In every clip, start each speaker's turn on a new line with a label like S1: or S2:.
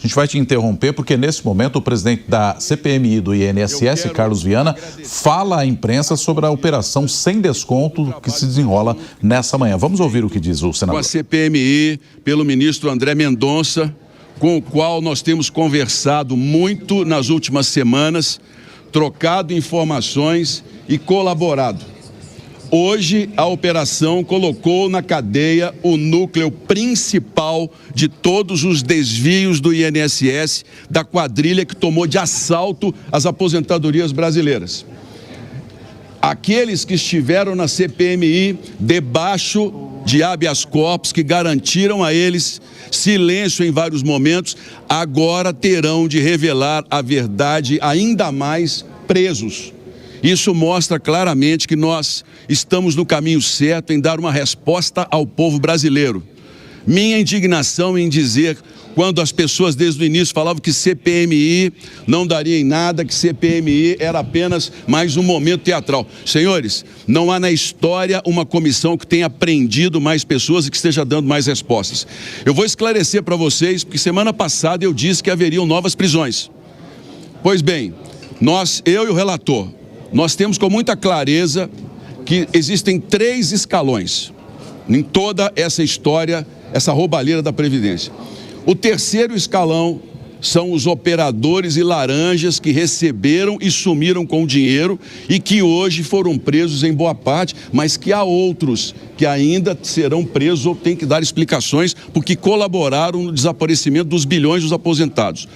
S1: A gente vai te interromper porque, nesse momento, o presidente da CPMI do INSS, Carlos Viana, fala à imprensa sobre a operação sem desconto que se desenrola nessa manhã. Vamos ouvir o que diz o senador.
S2: Com a CPMI, pelo ministro André Mendonça, com o qual nós temos conversado muito nas últimas semanas, trocado informações e colaborado. Hoje, a operação colocou na cadeia o núcleo principal de todos os desvios do INSS, da quadrilha que tomou de assalto as aposentadorias brasileiras. Aqueles que estiveram na CPMI debaixo de habeas corpus, que garantiram a eles silêncio em vários momentos, agora terão de revelar a verdade, ainda mais presos. Isso mostra claramente que nós estamos no caminho certo em dar uma resposta ao povo brasileiro. Minha indignação em dizer, quando as pessoas desde o início falavam que CPMI não daria em nada, que CPMI era apenas mais um momento teatral. Senhores, não há na história uma comissão que tenha prendido mais pessoas e que esteja dando mais respostas. Eu vou esclarecer para vocês, porque semana passada eu disse que haveriam novas prisões. Pois bem, eu e o relator, nós temos com muita clareza que existem 3 escalões em toda essa história, essa roubalheira da Previdência. O terceiro escalão são os operadores e laranjas que receberam e sumiram com o dinheiro e que hoje foram presos em boa parte, mas que há outros que ainda serão presos ou têm que dar explicações porque colaboraram no desaparecimento dos bilhões dos aposentados.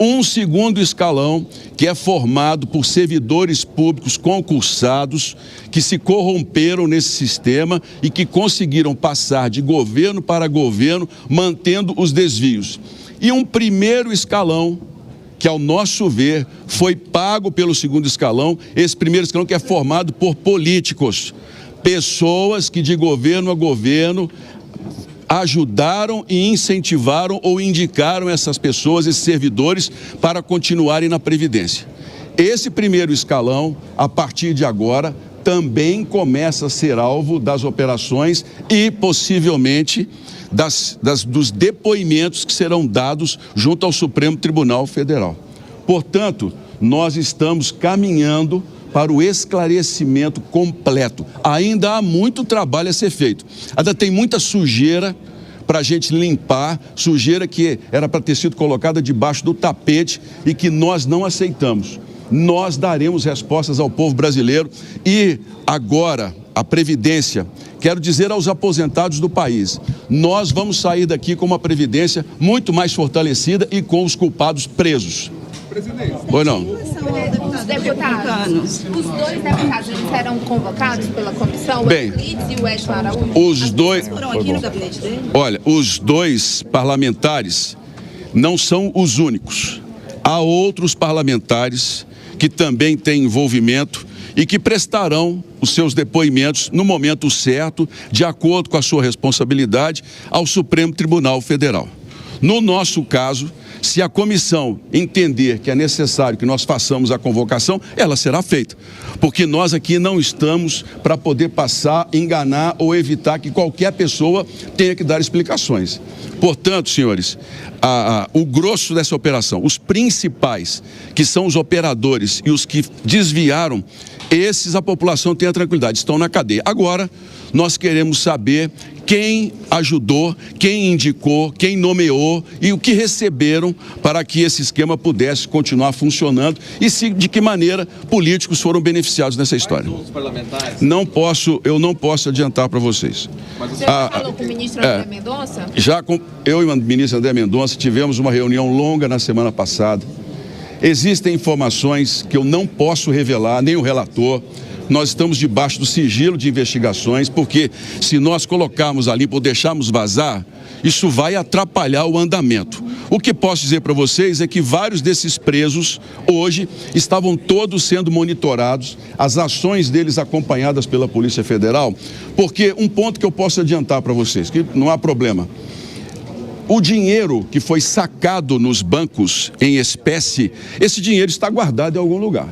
S2: Um segundo escalão, que é formado por servidores públicos concursados, que se corromperam nesse sistema e que conseguiram passar de governo para governo, mantendo os desvios. E um primeiro escalão, que ao nosso ver foi pago pelo segundo escalão, esse primeiro escalão que é formado por políticos, pessoas que de governo a governo ajudaram e incentivaram ou indicaram essas pessoas, esses servidores, para continuarem na Previdência. Esse primeiro escalão, a partir de agora, também começa a ser alvo das operações e, possivelmente, dos depoimentos que serão dados junto ao Supremo Tribunal Federal. Portanto, nós estamos caminhando para o esclarecimento completo. Ainda há muito trabalho a ser feito. Ainda tem muita sujeira para a gente limpar, sujeira que era para ter sido colocada debaixo do tapete e que nós não aceitamos. Nós daremos respostas ao povo brasileiro e agora a Previdência, quero dizer aos aposentados do país, nós vamos sair daqui com uma Previdência muito mais fortalecida e com os culpados presos.
S3: Presidente.
S2: Ou não?
S4: Os deputados, os 2 deputados, eles serão convocados pela comissão, o Euclides e o Edson Araújo?
S2: Os 2...
S4: Foram aqui no gabinete dele?
S2: Olha, os 2 parlamentares não são os únicos. Há outros parlamentares que também têm envolvimento e que prestarão os seus depoimentos no momento certo, de acordo com a sua responsabilidade, ao Supremo Tribunal Federal. No nosso caso, se a comissão entender que é necessário que nós façamos a convocação, ela será feita. Porque nós aqui não estamos para poder passar, enganar ou evitar que qualquer pessoa tenha que dar explicações. Portanto, senhores, o grosso dessa operação, os principais, que são os operadores e os que desviaram, esses a população tem a tranquilidade, estão na cadeia. Agora, nós queremos saber quem ajudou, quem indicou, quem nomeou e o que receberam para que esse esquema pudesse continuar funcionando e de que maneira políticos foram beneficiados nessa história. Eu não posso adiantar para vocês.
S4: Mas você já falou com o ministro André Mendonça?
S2: Eu e o ministro André Mendonça tivemos uma reunião longa na semana passada. Existem informações que eu não posso revelar, nem o relator. Nós estamos debaixo do sigilo de investigações, porque se nós colocarmos a limpo ou deixarmos vazar, isso vai atrapalhar o andamento. O que posso dizer para vocês é que vários desses presos, hoje, estavam todos sendo monitorados, as ações deles acompanhadas pela Polícia Federal, porque um ponto que eu posso adiantar para vocês, que não há problema. O dinheiro que foi sacado nos bancos em espécie, esse dinheiro está guardado em algum lugar.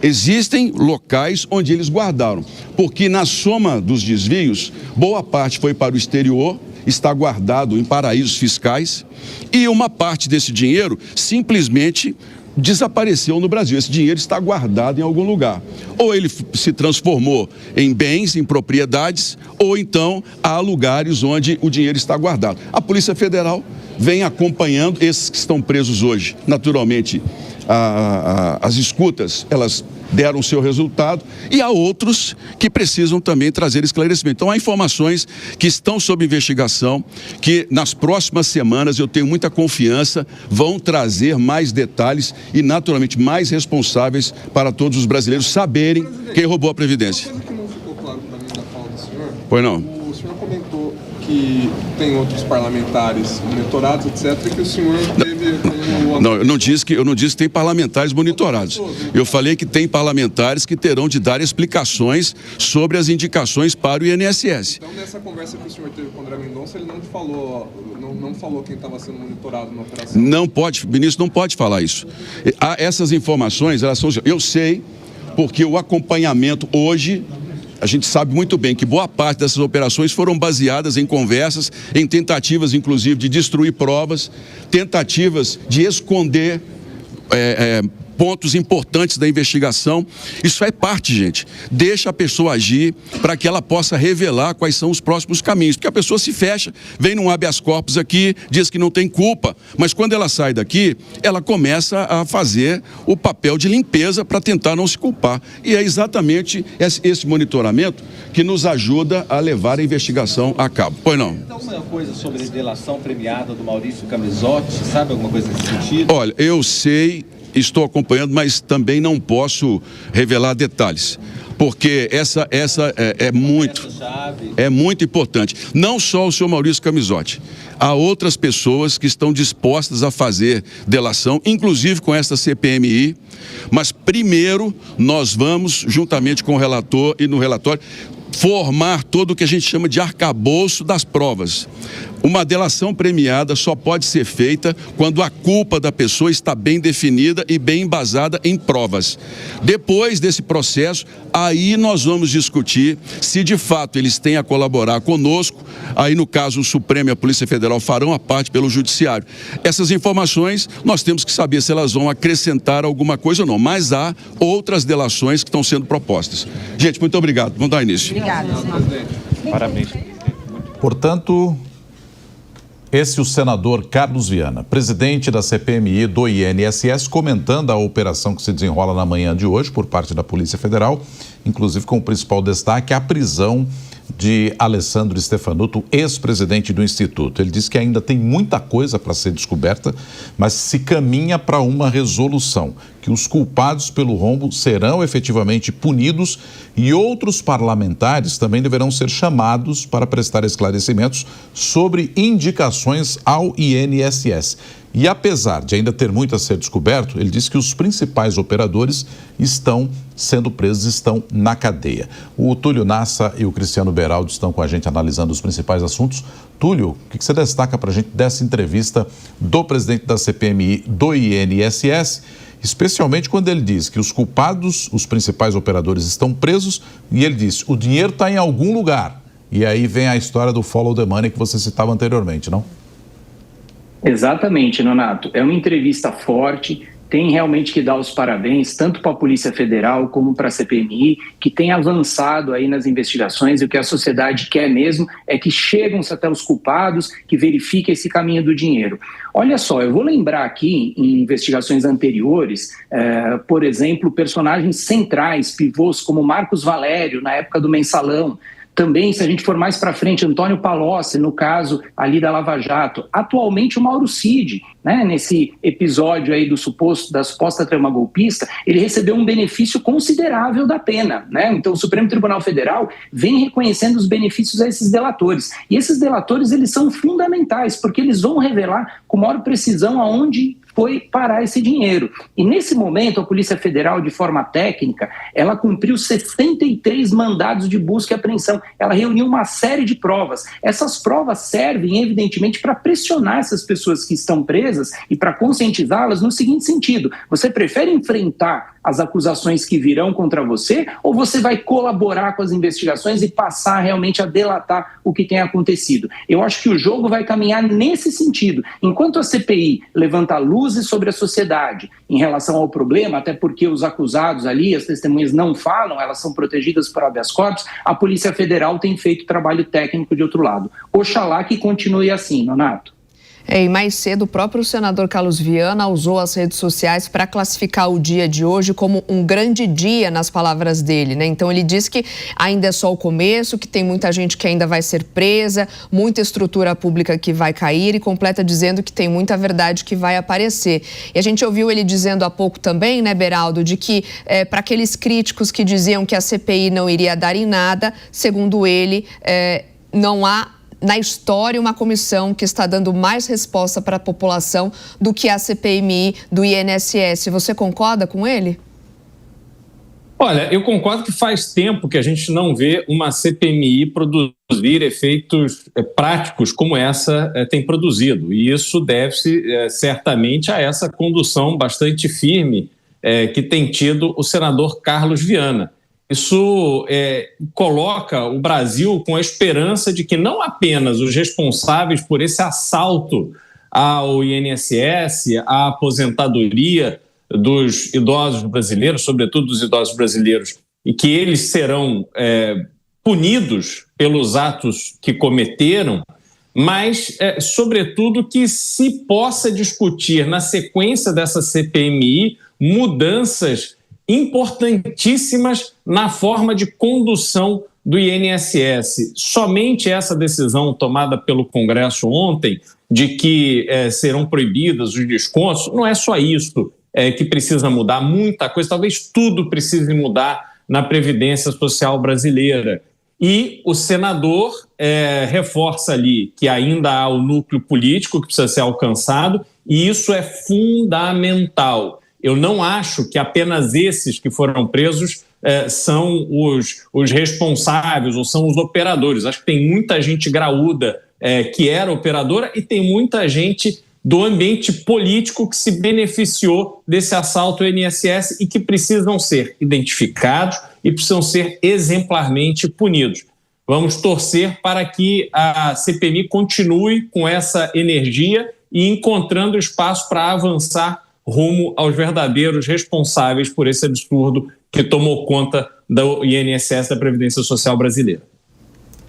S2: Existem locais onde eles guardaram, porque na soma dos desvios, boa parte foi para o exterior está guardado em paraísos fiscais e uma parte desse dinheiro simplesmente desapareceu no Brasil. Esse dinheiro está guardado em algum lugar. Ou ele se transformou em bens, em propriedades, ou então há lugares onde o dinheiro está guardado. A Polícia Federal vem acompanhando esses que estão presos hoje. Naturalmente, as escutas, elas deram o seu resultado, e há outros que precisam também trazer esclarecimento. Então, há informações que estão sob investigação, que nas próximas semanas, eu tenho muita confiança, vão trazer mais detalhes e, naturalmente, mais responsáveis para todos os brasileiros saberem quem roubou a Previdência.
S3: Uma coisa que não ficou claro para mim da fala do senhor...
S2: Pois não?
S3: O senhor comentou que tem outros parlamentares monitorados, etc., e que o senhor teve...
S2: Não, eu não disse que tem parlamentares monitorados. Eu falei que tem parlamentares que terão de dar explicações sobre as indicações para o INSS.
S3: Então, nessa conversa que o senhor teve com o André Mendonça, ele não falou quem estava sendo monitorado na operação?
S2: Não pode, o ministro não pode falar isso. Essas informações, elas são... Eu sei, porque o acompanhamento hoje... A gente sabe muito bem que boa parte dessas operações foram baseadas em conversas, em tentativas, inclusive, de destruir provas, tentativas de esconder pontos importantes da investigação. Isso é parte, gente. Deixa a pessoa agir para que ela possa revelar quais são os próximos caminhos. Porque a pessoa se fecha, vem num habeas corpus aqui, diz que não tem culpa, mas quando ela sai daqui, ela começa a fazer o papel de limpeza para tentar não se culpar. E é exatamente esse monitoramento que nos ajuda a levar a investigação a cabo. Pois não?
S5: Então, uma coisa sobre a delação premiada do Maurício Camizotti, sabe alguma coisa nesse sentido?
S2: Olha, eu sei... Estou acompanhando, mas também não posso revelar detalhes, porque essa é muito importante. Não só o senhor Maurício Camizotti, há outras pessoas que estão dispostas a fazer delação, inclusive com esta CPMI, mas primeiro nós vamos, juntamente com o relator e no relatório, formar todo o que a gente chama de arcabouço das provas. Uma delação premiada só pode ser feita quando a culpa da pessoa está bem definida e bem embasada em provas. Depois desse processo, aí nós vamos discutir se de fato eles têm a colaborar conosco. Aí, no caso, o Supremo e a Polícia Federal farão a parte pelo Judiciário. Essas informações, nós temos que saber se elas vão acrescentar alguma coisa ou não. Mas há outras delações que estão sendo propostas. Gente, muito obrigado. Vamos dar início.
S4: Obrigada.
S5: Parabéns.
S1: Portanto... Esse é o senador Carlos Viana, presidente da CPMI do INSS, comentando a operação que se desenrola na manhã de hoje por parte da Polícia Federal, inclusive com o principal destaque a prisão de Alessandro Stefanuto, ex-presidente do Instituto. Ele diz que ainda tem muita coisa para ser descoberta, mas se caminha para uma resolução, que os culpados pelo rombo serão efetivamente punidos e outros parlamentares também deverão ser chamados para prestar esclarecimentos sobre indicações ao INSS. E apesar de ainda ter muito a ser descoberto, ele disse que os principais operadores estão sendo presos, estão na cadeia. O Túlio Nassa e o Cristiano Beraldo estão com a gente analisando os principais assuntos. Túlio, o que você destaca para a gente dessa entrevista do presidente da CPMI do INSS, especialmente quando ele diz que os culpados, os principais operadores estão presos e ele diz, o dinheiro está em algum lugar. E aí vem a história do follow the money que você citava anteriormente, não?
S6: Exatamente, Nonato. É uma entrevista forte, tem realmente que dar os parabéns tanto para a Polícia Federal como para a CPMI, que tem avançado aí nas investigações, e o que a sociedade quer mesmo é que cheguem-se até os culpados, que verifiquem esse caminho do dinheiro. Olha só, eu vou lembrar aqui em investigações anteriores, por exemplo, personagens centrais, pivôs como Marcos Valério, na época do Mensalão. Também, se a gente for mais para frente, Antônio Palocci, no caso ali da Lava Jato. Atualmente o Mauro Cid, né, nesse episódio aí da suposta trama golpista, ele recebeu um benefício considerável da pena, né? Então o Supremo Tribunal Federal vem reconhecendo os benefícios a esses delatores. E esses delatores, eles são fundamentais, porque eles vão revelar com maior precisão aonde foi parar esse dinheiro. E nesse momento, a Polícia Federal, de forma técnica, ela cumpriu 63 mandados de busca e apreensão. Ela reuniu uma série de provas. Essas provas servem, evidentemente, para pressionar essas pessoas que estão presas empresas e para conscientizá-las no seguinte sentido: você prefere enfrentar as acusações que virão contra você ou você vai colaborar com as investigações e passar realmente a delatar o que tem acontecido? Eu acho que o jogo vai caminhar nesse sentido. Enquanto a CPI levanta luzes sobre a sociedade em relação ao problema, até porque os acusados ali, as testemunhas não falam, elas são protegidas por habeas corpus, a Polícia Federal tem feito trabalho técnico de outro lado. Oxalá que continue assim, Nonato.
S7: E mais cedo, o próprio senador Carlos Viana usou as redes sociais para classificar o dia de hoje como um grande dia, nas palavras dele, né? Então ele disse que ainda é só o começo, que tem muita gente que ainda vai ser presa, muita estrutura pública que vai cair, e completa dizendo que tem muita verdade que vai aparecer. E a gente ouviu ele dizendo há pouco também, né, Beraldo, de que para aqueles críticos que diziam que a CPI não iria dar em nada, segundo ele, não há na história uma comissão que está dando mais resposta para a população do que a CPMI do INSS. Você concorda com ele?
S8: Olha, eu concordo que faz tempo que a gente não vê uma CPMI produzir efeitos práticos como essa tem produzido. E isso deve-se certamente a essa condução bastante firme que tem tido o senador Carlos Viana. Isso coloca o Brasil com a esperança de que não apenas os responsáveis por esse assalto ao INSS, à aposentadoria dos idosos brasileiros, sobretudo dos idosos brasileiros, e que eles serão punidos pelos atos que cometeram, mas, sobretudo, que se possa discutir na sequência dessa CPMI mudanças importantíssimas na forma de condução do INSS. Somente essa decisão tomada pelo Congresso ontem, de que serão proibidas os descontos, não é só isso que precisa mudar, muita coisa, talvez tudo precise mudar na Previdência Social brasileira. E o senador reforça ali que ainda há o núcleo político que precisa ser alcançado, e isso é fundamental. Eu não acho que apenas esses que foram presos são os responsáveis ou são os operadores. Acho que tem muita gente graúda que era operadora e tem muita gente do ambiente político que se beneficiou desse assalto ao INSS e que precisam ser identificados e precisam ser exemplarmente punidos. Vamos torcer para que a CPMI continue com essa energia e encontrando espaço para avançar rumo aos verdadeiros responsáveis por esse absurdo que tomou conta do INSS, da Previdência Social brasileira.